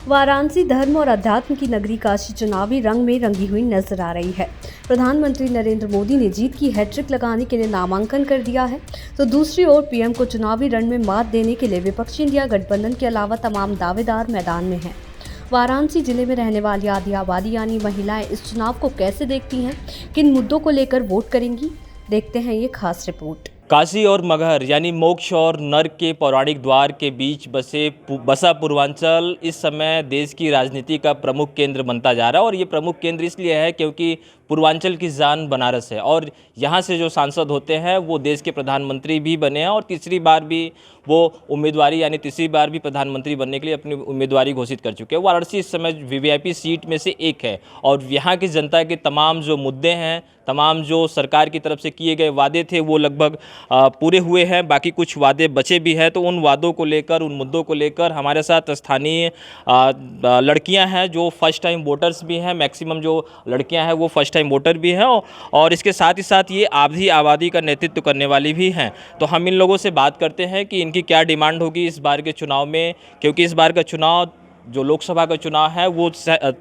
वाराणसी धर्म और अध्यात्म की नगरी काशी चुनावी रंग में रंगी हुई नजर आ रही है। प्रधानमंत्री नरेंद्र मोदी ने जीत की हैट्रिक लगाने के लिए नामांकन कर दिया है, तो दूसरी ओर पीएम को चुनावी रण में मात देने के लिए विपक्षी इंडिया गठबंधन के अलावा तमाम दावेदार मैदान में हैं। वाराणसी जिले में रहने वाली आधी आबादी यानी महिलाएं इस चुनाव को कैसे देखती हैं, किन मुद्दों को लेकर वोट करेंगी, देखते हैं ये खास रिपोर्ट। काशी और मगहर यानी मोक्ष और नर्क के पौराणिक द्वार के बीच बसा पूर्वांचल इस समय देश की राजनीति का प्रमुख केंद्र बनता जा रहा है। और ये प्रमुख केंद्र इसलिए है क्योंकि पूर्वांचल की जान बनारस है और यहाँ से जो सांसद होते हैं वो देश के प्रधानमंत्री भी बने हैं और तीसरी बार भी वो उम्मीदवारी यानी तीसरी बार भी प्रधानमंत्री बनने के लिए अपनी उम्मीदवारी घोषित कर चुके हैं। वाराणसी इस समय वीवीआईपी सीट में से एक है और यहाँ की जनता के तमाम जो मुद्दे हैं, तमाम जो सरकार की तरफ से किए गए वादे थे वो लगभग पूरे हुए हैं। बाकी कुछ वादे बचे भी हैं, तो उन वादों को लेकर, उन मुद्दों को लेकर हमारे साथ स्थानीय लड़कियां हैं जो फर्स्ट टाइम वोटर्स भी हैं। मैक्सिमम जो लड़कियां हैं वो फर्स्ट टाइम वोटर भी हैं और इसके साथ ही साथ ये आधी आबादी का नेतृत्व करने वाली भी हैं। तो हम इन लोगों से बात करते हैं कि इनकी क्या डिमांड होगी इस बार के चुनाव में, क्योंकि इस बार का चुनाव जो लोकसभा का चुनाव है वो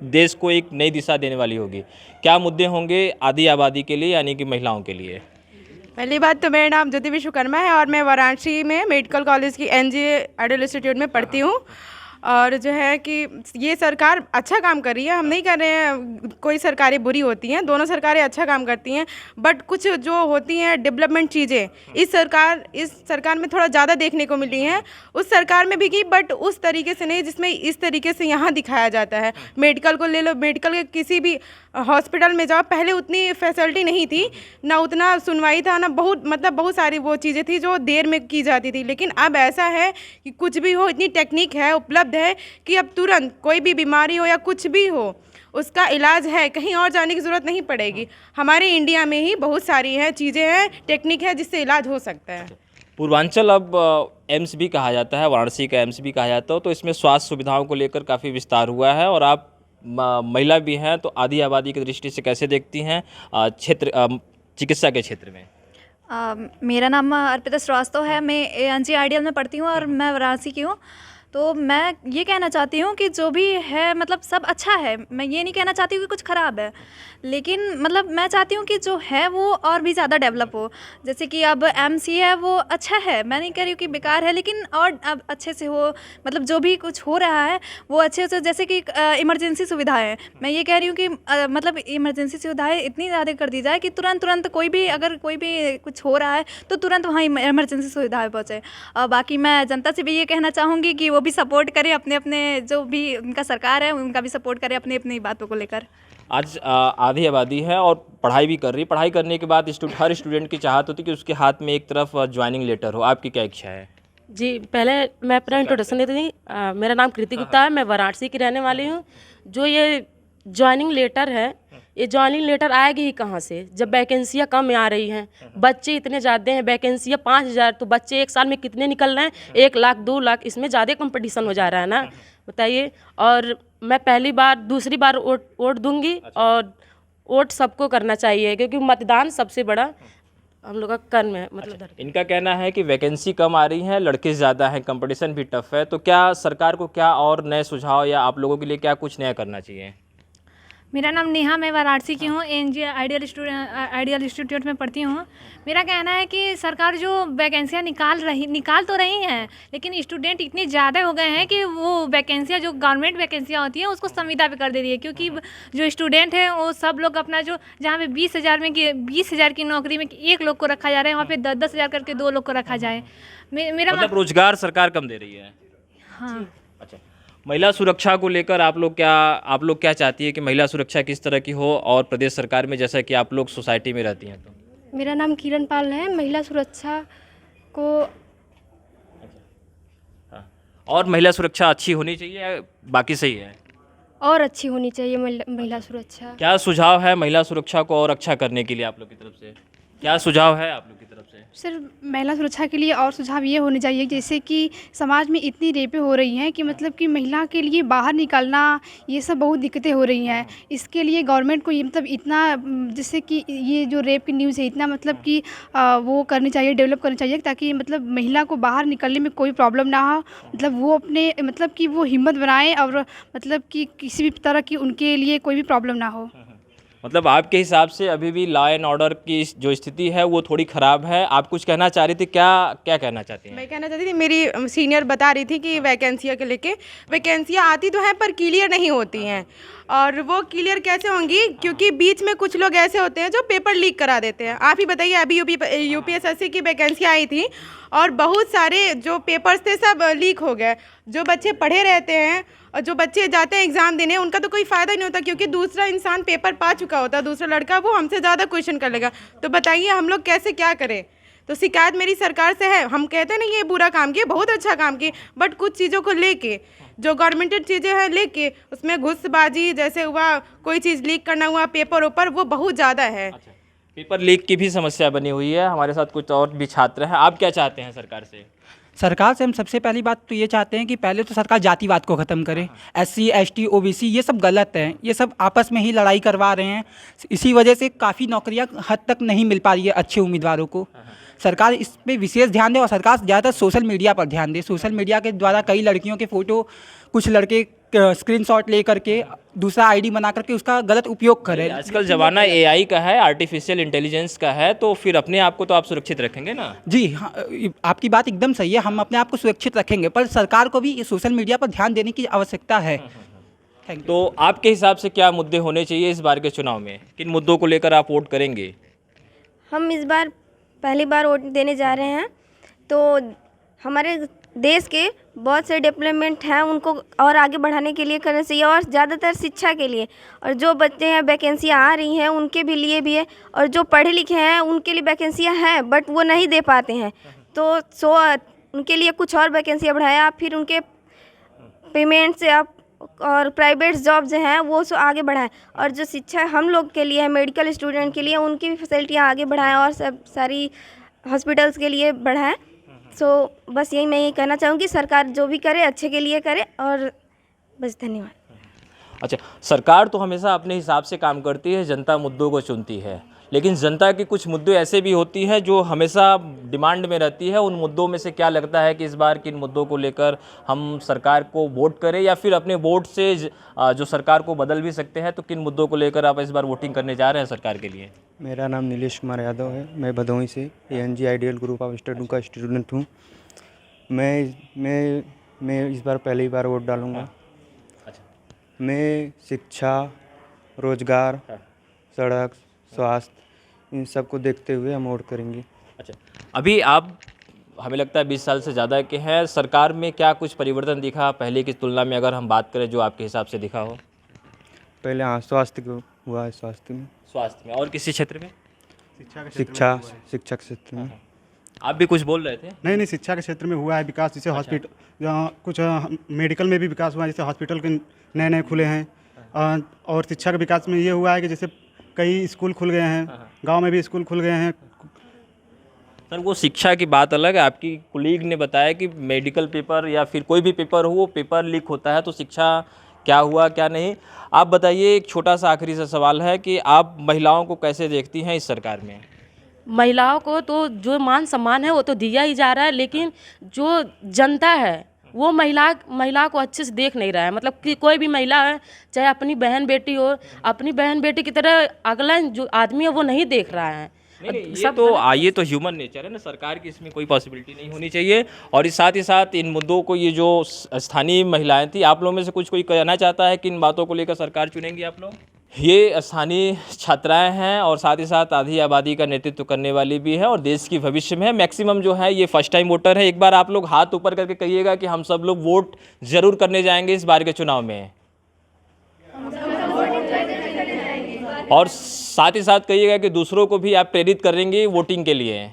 देश को एक नई दिशा देने वाली होगी। क्या मुद्दे होंगे आधी आबादी के लिए यानी कि महिलाओं के लिए? पहली बात तो मेरा नाम ज्योति विश्वकर्मा है और मैं वाराणसी में मेडिकल कॉलेज की एनजे आइडियल इंस्टीट्यूट में पढ़ती हूँ। और जो है कि ये सरकार अच्छा काम कर रही है, हम नहीं कर रहे हैं कोई सरकारें बुरी होती हैं, दोनों सरकारें अच्छा काम करती हैं, बट कुछ जो होती हैं डेवलपमेंट चीज़ें इस सरकार में थोड़ा ज़्यादा देखने को मिली हैं। उस सरकार में भी की, बट उस तरीके से नहीं जिसमें इस तरीके से यहाँ दिखाया जाता है। मेडिकल को ले लो, मेडिकल के किसी भी हॉस्पिटल में जाओ, पहले उतनी फैसिलिटी नहीं थी, ना उतना सुनवाई था, ना बहुत सारी वो चीज़ें थी जो देर में की जाती थी। लेकिन अब ऐसा है कि कुछ भी हो, इतनी टेक्निक है, उपलब्ध है कि अब तुरंत कोई भी बीमारी हो या कुछ भी हो उसका इलाज है, कहीं और जाने की ज़रूरत नहीं पड़ेगी। हमारे इंडिया में ही बहुत सारी हैं चीज़ें हैं, टेक्निक है जिससे इलाज हो सकता है। पूर्वांचल अब एम्स भी कहा जाता है, वाराणसी का एम्स भी कहा जाता है, तो इसमें स्वास्थ्य सुविधाओं को लेकर काफ़ी विस्तार हुआ है। और आप महिला भी हैं, तो आधी आबादी की दृष्टि से कैसे देखती हैं चिकित्सा के क्षेत्र में? मेरा नाम अर्पिता श्रीवास्तव है, मैं एनजे आइडियल में पढ़ती हूँ और मैं वाराणसी की हूँ। तो मैं ये कहना चाहती हूँ कि जो भी है मतलब सब अच्छा है, मैं ये नहीं कहना चाहती हूँ कि कुछ ख़राब है, लेकिन मतलब मैं चाहती हूँ कि जो है वो और भी ज़्यादा डेवलप हो। जैसे कि अब एमसी है वो अच्छा है, मैं नहीं कह रही हूँ कि बेकार है, लेकिन और अब अच्छे से हो, मतलब जो भी कुछ हो रहा है वो अच्छे से, जैसे कि इमरजेंसी सुविधाएँ, मैं ये कह रही हूँ कि मतलब इमरजेंसी सुविधाएँ इतनी ज़्यादा कर दी जाए कि तुरंत अगर कोई भी कुछ हो रहा है तो तुरंत वहाँ इमरजेंसी सुविधाएँ पहुँचे। बाकी मैं जनता से भी ये कहना चाहूँगी कि वो भी सपोर्ट करें, अपने जो भी उनका सरकार है उनका भी सपोर्ट करें अपनी बातों को लेकर। आज आधी आबादी है और पढ़ाई भी कर रही, पढ़ाई करने के बाद हर स्टूडेंट की चाहत होती है कि उसके हाथ में एक तरफ ज्वाइनिंग लेटर हो। आपकी क्या इच्छा है? जी, पहले मैं अपना इंट्रोडक्शन देती थी। मेरा नाम कृति गुप्ता है, मैं वाराणसी की रहने वाली हूँ। जो ये ज्वाइनिंग लेटर है, ये ज्वाइनिंग लेटर आएगी ही कहाँ से जब वैकेंसियाँ कम आ रही हैं? बच्चे इतने ज़्यादा हैं, वैकेंसियाँ 5000, तो बच्चे एक साल में कितने निकल रहे हैं? 1 लाख 2 लाख, इसमें ज़्यादा कंपटीशन हो जा रहा है ना, बताइए। और मैं पहली बार दूसरी बार वोट दूंगी और वोट सबको करना चाहिए क्योंकि मतदान सबसे बड़ा हम लोग का कर्म है। मतलब इनका कहना है कि वैकेंसी कम आ रही है, लड़के ज़्यादा हैं, कंपटीशन भी टफ है, तो क्या सरकार को क्या और नए सुझाव या आप लोगों के लिए क्या कुछ नया करना चाहिए? मेरा नाम नेहा, मैं वाराणसी की हूँ, एनजे आइडियल इंस्टीट्यूट में पढ़ती हूँ। मेरा कहना है कि सरकार जो वैकेंसियाँ निकाल तो रही हैं, लेकिन स्टूडेंट इतने ज़्यादा हो गए हैं कि वो वैकेंसियाँ जो गवर्नमेंट वैकेंसियाँ होती हैं उसको संविदा पे कर दे रही है। क्योंकि जो स्टूडेंट हैं वो सब लोग अपना जो जहाँ पे 20,000 की नौकरी में 1 लोग को रखा जा रहा है, वहाँ पे 10,000 करके 2 लोग को रखा जाए। मेरा मतलब रोजगार सरकार कम दे रही है। हाँ। अच्छा, महिला सुरक्षा को लेकर आप लोग क्या चाहती है कि महिला सुरक्षा किस तरह की हो और प्रदेश सरकार में, जैसा कि आप लोग सोसाइटी में रहती हैं? तो मेरा नाम किरण पाल है, महिला सुरक्षा को और महिला सुरक्षा अच्छी होनी चाहिए, बाकी सही है और अच्छी होनी चाहिए महिला सुरक्षा। क्या सुझाव है महिला सुरक्षा को और अच्छा करने के लिए आप लोग की तरफ से? क्या सुझाव है आप लोग की तरफ से? सिर्फ महिला सुरक्षा के लिए और सुझाव ये होने चाहिए, जैसे कि समाज में इतनी रेपें हो रही हैं कि मतलब कि महिला के लिए बाहर निकलना ये सब बहुत दिक्कतें हो रही हैं। इसके लिए गवर्नमेंट को ये मतलब इतना जैसे कि ये जो रेप की न्यूज़ है इतना मतलब कि वो करनी चाहिए, डेवलप करनी चाहिए, ताकि मतलब महिला को बाहर निकलने में कोई प्रॉब्लम ना हो। मतलब वो अपने मतलब कि वो हिम्मत बनाएं और मतलब कि किसी भी तरह की उनके लिए कोई भी प्रॉब्लम ना हो। मतलब आपके हिसाब से अभी भी लॉ एंड ऑर्डर की जो स्थिति है वो थोड़ी ख़राब है। आप कुछ कहना चाह रही थी, क्या क्या कहना चाहती हैं? मैं कहना चाहती थी, मेरी सीनियर बता रही थी कि वैकेंसियाँ के लेके वैकेंसियाँ आती तो हैं पर क्लियर नहीं होती हैं। और वो क्लियर कैसे होंगी, क्योंकि बीच में कुछ लोग ऐसे होते हैं जो पेपर लीक करा देते हैं। आप ही बताइए, अभी यूपीएसएससी की वैकेंसियाँ आई थी और बहुत सारे जो पेपर्स थे सब लीक हो गए। जो बच्चे पढ़े रहते हैं और जो बच्चे जाते हैं एग्ज़ाम देने, उनका तो कोई फ़ायदा नहीं होता, क्योंकि दूसरा इंसान पेपर पा चुका होता है, दूसरा लड़का वो हमसे ज़्यादा क्वेश्चन कर लेगा। तो बताइए हम लोग कैसे क्या करें? तो शिकायत मेरी सरकार से है। हम कहते नहीं ये बुरा काम किए, बहुत अच्छा काम किए, बट कुछ चीज़ों को लेके जो गवर्नमेंटेड चीज़ें हैं लेके उसमें घुसबाजी जैसे हुआ, कोई चीज़ लीक करना हुआ पेपर ऊपर, वो बहुत ज़्यादा है। अच्छा, पेपर लीक की भी समस्या बनी हुई है। हमारे साथ कुछ और भी छात्र हैं। आप क्या चाहते हैं सरकार से? सरकार से हम सबसे पहली बात तो ये चाहते हैं कि पहले तो सरकार जातिवाद को ख़त्म करे। SC ST OBC ये सब गलत है, ये सब आपस में ही लड़ाई करवा रहे हैं। इसी वजह से काफ़ी नौकरियां हद तक नहीं मिल पा रही है अच्छे उम्मीदवारों को। सरकार इस पे विशेष ध्यान दे और सरकार ज़्यादातर सोशल मीडिया पर ध्यान दे। सोशल मीडिया के द्वारा कई लड़कियों के फ़ोटो कुछ लड़के स्क्रीनशॉट ले करके दूसरा ID बना करके उसका गलत उपयोग करें। आजकल ज़माना AI का है, आर्टिफिशियल इंटेलिजेंस का है, तो फिर अपने आप को तो आप सुरक्षित रखेंगे ना? जी हाँ, आपकी बात एकदम सही है। हम अपने आप को सुरक्षित रखेंगे, पर सरकार को भी ये सोशल मीडिया पर ध्यान देने की आवश्यकता है। Thank you. तो आपके हिसाब से क्या मुद्दे होने चाहिए इस बार के चुनाव में? किन मुद्दों को लेकर आप वोट करेंगे? हम इस बार पहली बार वोट देने जा रहे हैं, तो हमारे देश के बहुत से डेवलपमेंट हैं, उनको और आगे बढ़ाने के लिए करना चाहिए, और ज़्यादातर शिक्षा के लिए। और जो बच्चे हैं वैकेंसियाँ आ रही हैं उनके भी लिए भी है, और जो पढ़े लिखे हैं उनके लिए वैकेंसियाँ हैं बट वो नहीं दे पाते हैं। तो उनके लिए कुछ और वैकेंसियाँ बढ़ाएं आप, फिर उनके पेमेंट से आप और प्राइवेट जॉब जो हैं वो सो आगे बढ़ाएं। और जो शिक्षा हम लोग के लिए है, मेडिकल स्टूडेंट के लिए, उनकी भी फैसिलिटियाँ आगे बढ़ाएं और सब सारी हॉस्पिटल्स के लिए बढ़ाएं। सो बस मैं यही कहना चाहूँगी, सरकार जो भी करे अच्छे के लिए करे, और बस धन्यवाद। अच्छा, सरकार तो हमेशा अपने हिसाब से काम करती है, जनता मुद्दों को चुनती है, लेकिन जनता के कुछ मुद्दे ऐसे भी होती हैं जो हमेशा डिमांड में रहती है। उन मुद्दों में से क्या लगता है कि इस बार किन मुद्दों को लेकर हम सरकार को वोट करें, या फिर अपने वोट से जो सरकार को बदल भी सकते हैं? तो किन मुद्दों को लेकर आप इस बार वोटिंग करने जा रहे हैं सरकार के लिए? मेरा नाम नीलेश कुमार यादव है। मैं भदोही से ANG ideal group of study का स्टूडेंट हूँ। मैं इस बार पहली बार वोट डालूँगा। अच्छा, मैं शिक्षा, रोजगार, सड़क, स्वास्थ्य इन सब को देखते हुए हम वोट करेंगे। अच्छा, अभी आप हमें लगता है 20 साल से ज़्यादा के हैं, सरकार में क्या कुछ परिवर्तन दिखा पहले की तुलना में, अगर हम बात करें जो आपके हिसाब से दिखा हो? पहले हाँ, स्वास्थ्य को हुआ है, स्वास्थ्य में और किसी क्षेत्र में? शिक्षा के क्षेत्र में। आप भी कुछ बोल रहे थे? नहीं, शिक्षा के क्षेत्र में हुआ है विकास, जैसे हॉस्पिटल, कुछ मेडिकल में भी विकास हुआ है, जैसे हॉस्पिटल के नए खुले हैं। और शिक्षा के विकास में ये हुआ है कि जैसे कई स्कूल खुल गए हैं, गांव में भी स्कूल खुल गए हैं। सर, वो शिक्षा की बात अलग है। आपकी कुलीग ने बताया कि मेडिकल पेपर या फिर कोई भी पेपर हो, वो पेपर लीक होता है, तो शिक्षा क्या हुआ क्या नहीं? आप बताइए। एक छोटा सा आखिरी सा सवाल है कि आप महिलाओं को कैसे देखती हैं इस सरकार में? महिलाओं को तो जो मान सम्मान है वो तो दिया ही जा रहा है, लेकिन जो जनता है वो महिला को अच्छे से देख नहीं रहा है। मतलब कि कोई भी महिला है, चाहे अपनी बहन बेटी हो, अपनी बहन बेटी की तरह अगला जो आदमी है वो नहीं देख रहा है। ये तो ह्यूमन नेचर है ना। सरकार की इसमें कोई पॉसिबिलिटी नहीं होनी चाहिए। और इस साथ ही साथ इन मुद्दों को, ये जो स्थानीय महिलाएं थी, आप लोगों में से कोई कहना चाहता है कि इन बातों को लेकर सरकार चुनेंगी आप लोग? ये स्थानीय छात्राएं हैं और साथ ही साथ आधी आबादी का नेतृत्व करने वाली भी है और देश की भविष्य में है। मैक्सिमम जो है ये फर्स्ट टाइम वोटर है। एक बार आप लोग हाथ ऊपर करके कहिएगा कि हम सब लोग वोट जरूर करने जाएंगे इस बार के चुनाव में, और साथ ही साथ कहिएगा कि दूसरों को भी आप प्रेरित करेंगे वोटिंग के लिए।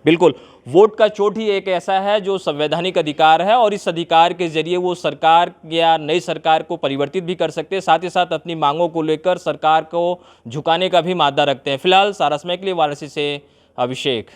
बिल्कुल, वोट का चोट ही एक ऐसा है जो संवैधानिक अधिकार है और इस अधिकार के जरिए वो सरकार या नई सरकार को परिवर्तित भी कर सकते हैं, साथ ही साथ अपनी मांगों को लेकर सरकार को झुकाने का भी मादा रखते हैं। फिलहाल सारा समय के लिए वाराणसी से अभिषेक।